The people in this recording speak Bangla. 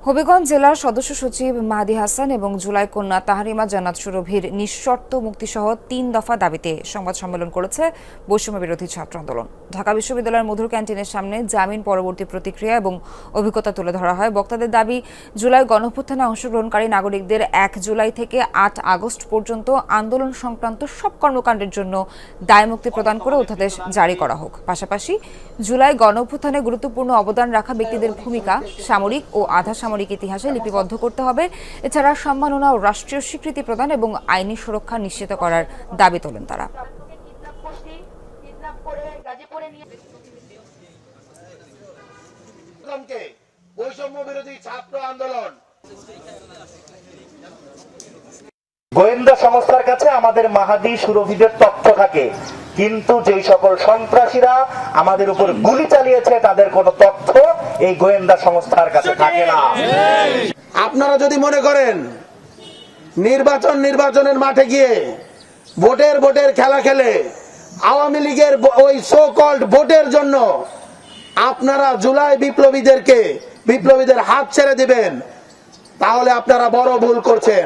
হবিগঞ্জ জেলার সদস্য সচিব মাহদি হাসান এবং জুলাই কন্যা তাহারিমা জান্নাত সুরভির নিঃশর্ত মুক্তিসহ ৩ দফা দাবিতে সংবাদ সম্মেলন করেছে বৈষম্য বিরোধী ছাত্র আন্দোলন। ঢাকা বিশ্ববিদ্যালয়ের মধুর ক্যান্টিনের সামনে জামিন পরবর্তী প্রতিক্রিয়া এবং অভিজ্ঞতা তুলে ধরা হয়। বক্তাদের দাবি, জুলাই গণঅভ্যুত্থানে অংশগ্রহণকারী নাগরিকদের ১ জুলাই থেকে ৮ আগস্ট পর্যন্ত আন্দোলন সংক্রান্ত সব কর্মকাণ্ডের জন্য দায়মুক্তি প্রদান করে অধ্যাদেশ জারি করা হোক। পাশাপাশি জুলাই গণঅভ্যুত্থানে গুরুত্বপূর্ণ অবদান রাখা ব্যক্তিদের ভূমিকা সামরিক ও আধা সামরিক ইতিহাসে লিপিবদ্ধ করতে হবে। এছাড়া সম্মাননা ও রাষ্ট্রীয় স্বীকৃতি প্রদান এবং আইনি সুরক্ষা নিশ্চিত করার দাবি তোলেন তারা। বৈষম্য বিরোধী ছাত্র আন্দোলন গোয়েন্দা সংস্থার কাছে আমাদের মাহাদি সুরভিদের তথ্য থাকে, কিন্তু যেই সকল সন্ত্রাসীরা আমাদের উপর গুলি চালিয়েছে তাদের কোনো তথ্য এই গোয়েন্দা সংস্থার কাছে থাকে না। আপনারা যদি মনে করেন নির্বাচনের মাঠে গিয়ে ভোটের খেলা খেলে আওয়ামী লীগের ওই সো কল্ড ভোটের জন্য আপনারা জুলাই বিপ্লবীদের হাত ছেড়ে দিবেন, তাহলে আপনারা বড় ভুল করছেন।